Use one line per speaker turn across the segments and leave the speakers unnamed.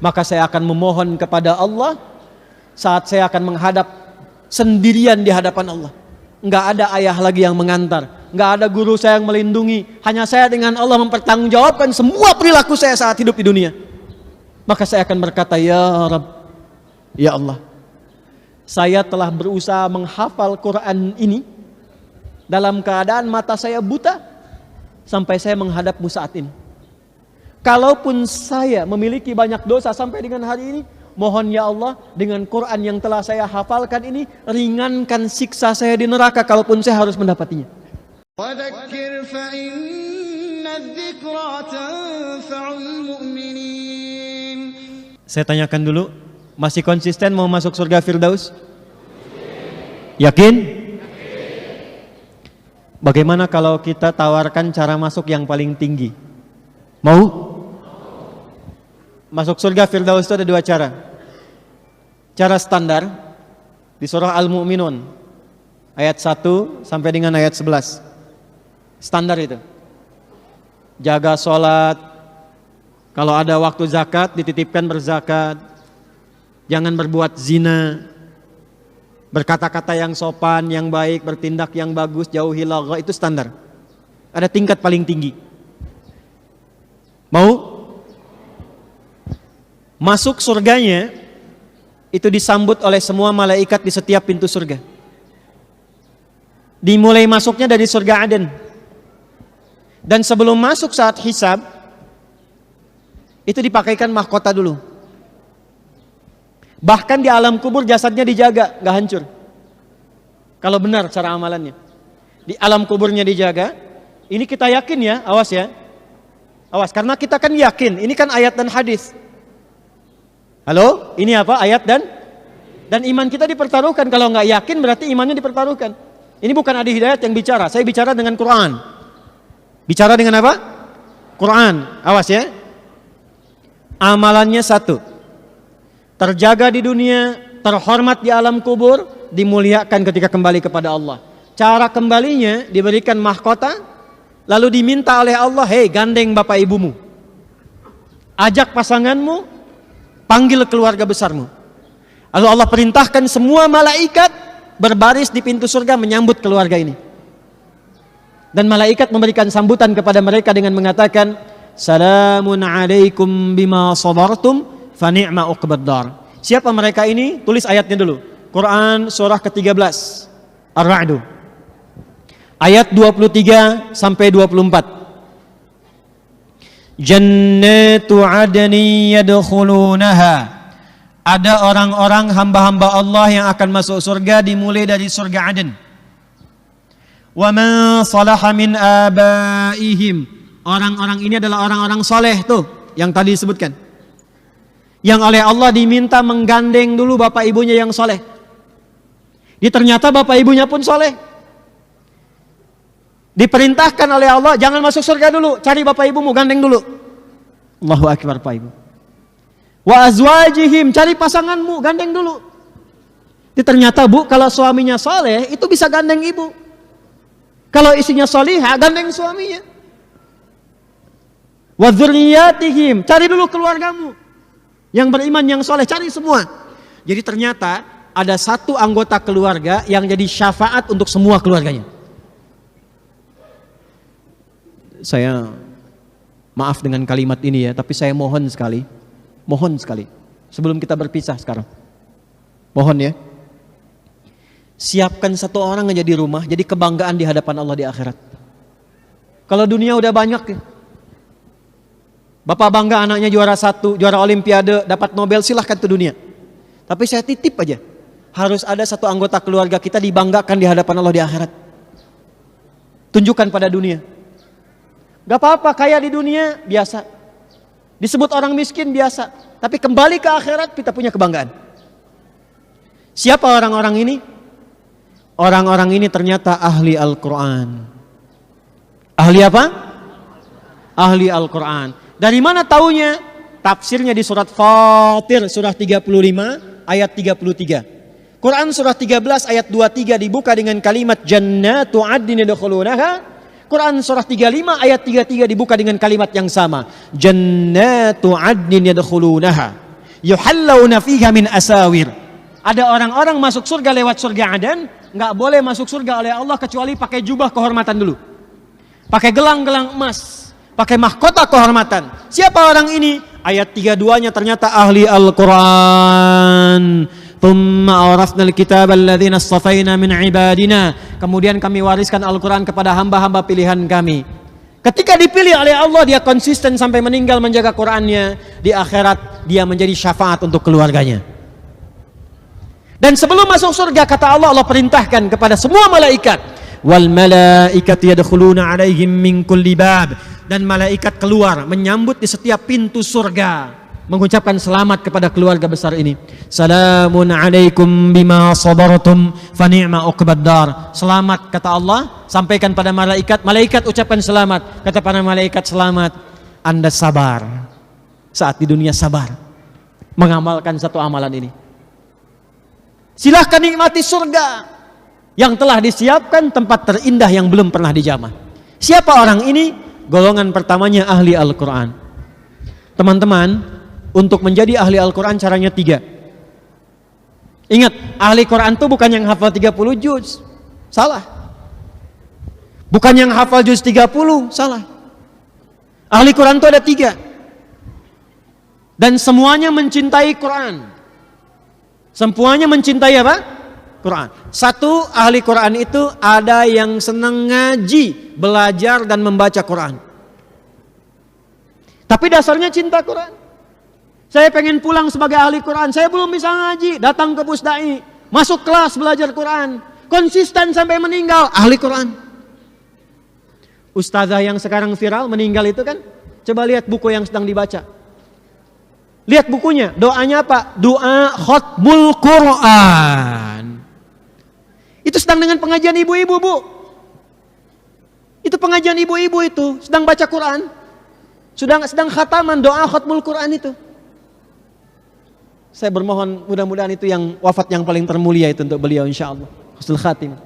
maka saya akan memohon kepada Allah saat saya akan menghadap sendirian di hadapan Allah. Enggak ada ayah lagi yang mengantar, enggak ada guru saya yang melindungi, hanya saya dengan Allah mempertanggungjawabkan semua perilaku saya saat hidup di dunia. Maka saya akan berkata, ya Rabb, ya Allah, saya telah berusaha menghafal Quran ini dalam keadaan mata saya buta sampai saya menghadapmu saat ini. Kalaupun saya memiliki banyak dosa sampai dengan hari ini, mohon ya Allah, dengan Quran yang telah saya hafalkan ini, ringankan siksa saya di neraka kalaupun saya harus mendapatinya.
وَذَكِّرْ فَإِنَّ الذِّكْرَى تَنفَعُ الْمُؤْمِنِينَ.
Saya tanyakan dulu, masih konsisten mau masuk surga Firdaus? Yakin? Bagaimana kalau kita tawarkan cara masuk yang paling tinggi? Mau? Masuk surga Firdaus itu ada dua cara. Cara standar di surah Al-Mu'minun ayat 1 sampai dengan ayat 11. Standar itu. Jaga sholat, kalau ada waktu zakat dititipkan berzakat, jangan berbuat zina, berkata-kata yang sopan, yang baik, bertindak yang bagus, jauhi lagha, itu standar. Ada tingkat paling tinggi. Mau? Masuk surganya itu disambut oleh semua malaikat di setiap pintu surga. Dimulai masuknya dari surga Aden. Dan sebelum masuk saat hisab, itu dipakaikan mahkota dulu. Bahkan di alam kubur jasadnya dijaga, gak hancur. Kalau benar cara amalannya. Di alam kuburnya dijaga. Ini kita yakin ya, awas ya. Awas, karena kita kan yakin, ini kan ayat dan hadis. Halo, ini apa? Ayat dan iman kita dipertaruhkan. Kalau nggak yakin berarti imannya dipertaruhkan. Ini bukan Adi Hidayat yang bicara. Saya bicara dengan Quran. Bicara dengan apa? Quran. Awas ya. Amalannya satu. Terjaga di dunia, terhormat di alam kubur, dimuliakan ketika kembali kepada Allah. Cara kembalinya diberikan mahkota, lalu diminta oleh Allah, hei gandeng bapak ibumu. Ajak pasanganmu, panggil keluarga besarmu. Lalu Allah perintahkan semua malaikat berbaris di pintu surga menyambut keluarga ini. Dan malaikat memberikan sambutan kepada mereka dengan mengatakan, Salamun alaikum bima sabartum fa ni'ma uqbad dar. Siapa mereka ini? Tulis ayatnya dulu. Quran surah ke-13 Ar-Ra'd. Ayat 23 sampai 24. Jannatu adni yadkhulunaha. Ada orang-orang hamba-hamba Allah yang akan masuk surga dimulai dari surga Aden. Wa man salaha min abaihim. Orang-orang ini adalah orang-orang soleh tuh yang tadi disebutkan. Yang oleh Allah diminta menggandeng dulu bapak ibunya yang soleh. Ternyata bapak ibunya pun soleh. Diperintahkan oleh Allah, jangan masuk surga dulu, cari bapak ibumu, gandeng dulu. Allahu akbar, Pak Ibu. Wa azwajihim, cari pasanganmu, gandeng dulu. Ternyata Bu, kalau suaminya soleh, itu bisa gandeng ibu. Kalau isinya solihah, gandeng suaminya. Wa dzurriyyatihim, cari dulu keluargamu. Yang beriman, yang soleh, cari semua. Jadi ternyata ada satu anggota keluarga yang jadi syafaat untuk semua keluarganya. Saya maaf dengan kalimat ini ya, tapi saya mohon sekali, sebelum kita berpisah sekarang, mohon ya, siapkan satu orang aja di rumah, jadi kebanggaan di hadapan Allah di akhirat. Kalau dunia udah banyak ya, bapak bangga anaknya juara 1, juara olimpiade, dapat Nobel, silahkan ke dunia. Tapi saya titip aja, harus ada satu anggota keluarga kita dibanggakan di hadapan Allah di akhirat. Tunjukkan pada dunia. Gak apa-apa kaya di dunia, biasa. Disebut orang miskin, biasa. Tapi kembali ke akhirat, kita punya kebanggaan. Siapa orang-orang ini? Orang-orang ini ternyata ahli Al-Quran. Ahli apa? Ahli Al-Quran. Dari mana taunya? Tafsirnya di surat Fatir, surah 35, ayat 33. Quran surah 13, ayat 23 dibuka dengan kalimat Jannatu adnin yadkhulunaha. Quran surah 35 ayat 33 dibuka dengan kalimat yang sama. Jannatu adnin yadkhulunaha. yuhallawna fiha min asawir. Ada orang-orang masuk surga lewat surga Aden, nggak boleh masuk surga oleh Allah kecuali pakai jubah kehormatan dulu. Pakai gelang-gelang emas, pakai mahkota kehormatan. Siapa orang ini? Ayat 32-nya ternyata ahli Al-Quran. Thumma awrasna al-kitaba alladhina astafaina min ibadina. Kemudian kami wariskan Al-Quran kepada hamba-hamba pilihan kami. Ketika dipilih oleh Allah, dia konsisten sampai meninggal menjaga Qurannya. Di akhirat dia menjadi syafaat untuk keluarganya. Dan sebelum masuk surga, kata Allah, Allah perintahkan kepada semua malaikat, wal malaikatu yadkhuluna alaihim min kulli bab. Dan malaikat keluar menyambut di setiap pintu surga, mengucapkan selamat kepada keluarga besar ini. Salamun alaikum bima sabartum fa ni'ma uqbad dar. Selamat, kata Allah, sampaikan pada malaikat. Malaikat ucapkan selamat. Kata para malaikat, selamat, Anda sabar. Saat di dunia sabar mengamalkan satu amalan ini. Silahkan nikmati surga yang telah disiapkan, tempat terindah yang belum pernah dijamah. Siapa orang ini? Golongan pertamanya ahli Al-Quran. Teman-teman, untuk menjadi ahli Al-Quran caranya 3. Ingat, ahli Quran itu bukan yang hafal 30 juz. Salah. Bukan yang hafal juz 30. Salah. Ahli Quran itu ada 3. Dan semuanya mencintai Quran. Semuanya mencintai apa? Quran. Satu, ahli Quran itu ada yang senang ngaji, belajar dan membaca Quran. Tapi dasarnya cinta Quran. Saya pengen pulang sebagai ahli Quran, saya belum bisa ngaji, datang ke Pusdai, masuk kelas belajar Quran, konsisten sampai meninggal, ahli Quran. Ustazah yang sekarang viral meninggal itu kan, coba lihat buku yang sedang dibaca. Lihat bukunya, doanya apa? Doa khutbul Quran. Itu sedang dengan pengajian ibu-ibu, Bu. Itu pengajian ibu-ibu itu, sedang baca Quran. Sedang khataman doa khutbul Quran itu. Saya bermohon mudah-mudahan itu yang wafat yang paling termulia itu untuk beliau insyaallah. Husnul khatimah.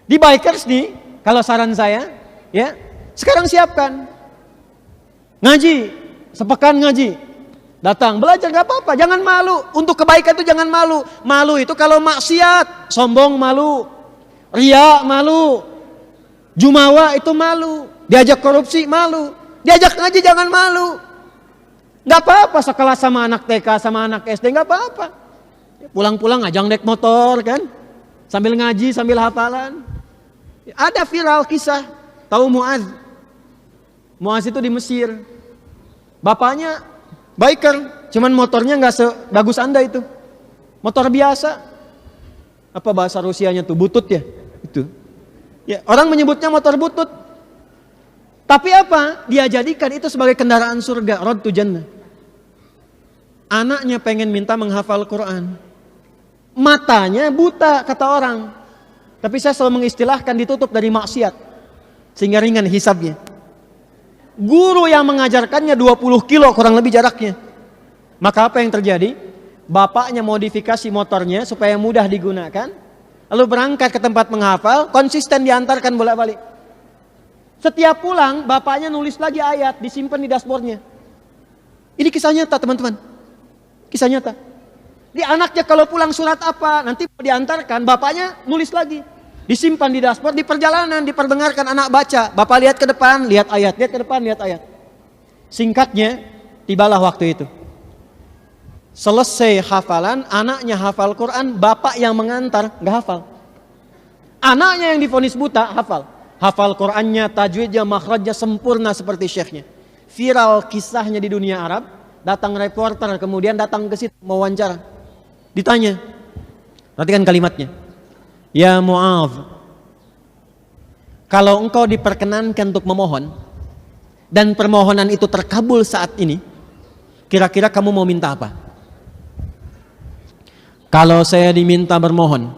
Di bikers nih, kalau saran saya, ya, sekarang siapkan. Ngaji, sepekan ngaji. Datang, belajar gak apa-apa, jangan malu. Untuk kebaikan itu jangan malu. Malu itu kalau maksiat, sombong malu. Ria malu. Jumawa itu malu. Diajak korupsi malu. Diajak ngaji jangan malu. Gak apa-apa sekelas sama anak TK, sama anak SD, gak apa-apa. Pulang-pulang ngajang naik motor kan. Sambil ngaji, sambil hafalan. Ada viral kisah, tahu Muaz? Muaz itu di Mesir. Bapaknya biker, cuman motornya nggak sebagus Anda itu. Motor biasa. Apa bahasa Rusianya tuh? Butut ya? Itu. Ya, orang menyebutnya motor butut. Tapi apa? Dia jadikan itu sebagai kendaraan surga, road to jannah. Anaknya pengen minta menghafal Quran. Matanya buta, kata orang. Tapi saya selalu mengistilahkan ditutup dari maksiat. Sehingga ringan hisabnya. Guru yang mengajarkannya 20 kilo kurang lebih jaraknya. Maka apa yang terjadi? Bapaknya modifikasi motornya supaya mudah digunakan. Lalu berangkat ke tempat menghafal, konsisten diantarkan bolak-balik. Setiap pulang, bapaknya nulis lagi ayat, disimpan di dashboardnya. Ini kisah nyata teman-teman. Kisah nyata. Di anaknya kalau pulang surat apa, nanti diantarkan, bapaknya nulis lagi. Disimpan di dashboard, di perjalanan, diperdengarkan anak baca. Bapak lihat ke depan, lihat ayat, lihat ke depan, lihat ayat. Singkatnya, tibalah waktu itu. Selesai hafalan, anaknya hafal Quran, bapak yang mengantar, gak hafal. Anaknya yang divonis buta, hafal. Hafal Qurannya, tajwidnya, makhrajnya sempurna seperti syekhnya. Viral kisahnya di dunia Arab, datang reporter, kemudian datang ke situ, mewawancara. Ditanya, perhatikan kalimatnya. Ya Mu'adh, kalau engkau diperkenankan untuk memohon dan permohonan itu terkabul saat ini, kira-kira kamu mau minta apa? Kalau saya diminta bermohon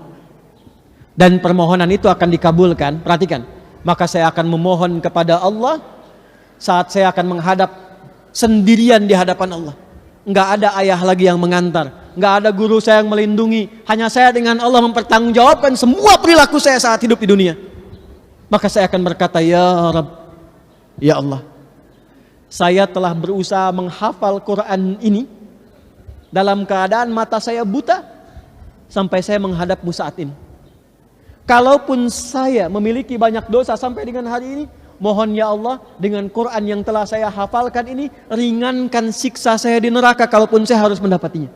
dan permohonan itu akan dikabulkan, perhatikan, maka saya akan memohon kepada Allah saat saya akan menghadap sendirian di hadapan Allah. Enggak ada ayah lagi yang mengantar, enggak ada guru saya yang melindungi, hanya saya dengan Allah mempertanggungjawabkan semua perilaku saya saat hidup di dunia. Maka saya akan berkata, ya Rabb, ya Allah, saya telah berusaha menghafal Quran ini dalam keadaan mata saya buta sampai saya menghadapmu saat ini. Kalaupun saya memiliki banyak dosa sampai dengan hari ini, mohon ya Allah, dengan Quran yang telah saya hafalkan ini, ringankan siksa saya di neraka kalaupun saya harus mendapatinya.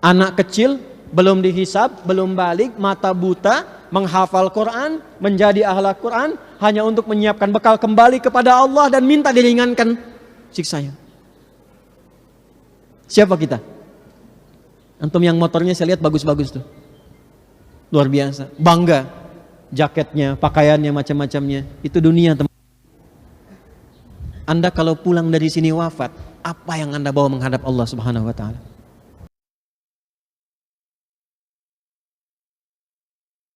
Anak kecil, belum dihisab, belum balik, mata buta, menghafal Quran, menjadi ahli Quran, hanya untuk menyiapkan bekal kembali kepada Allah dan minta diringankan siksanya. Siapa kita? Antum yang motornya saya lihat bagus-bagus tuh. Luar biasa, bangga. Jaketnya, pakaiannya, macam-macamnya. Itu dunia, teman. Anda kalau pulang dari sini wafat, apa yang Anda bawa menghadap Allah Subhanahu wa taala?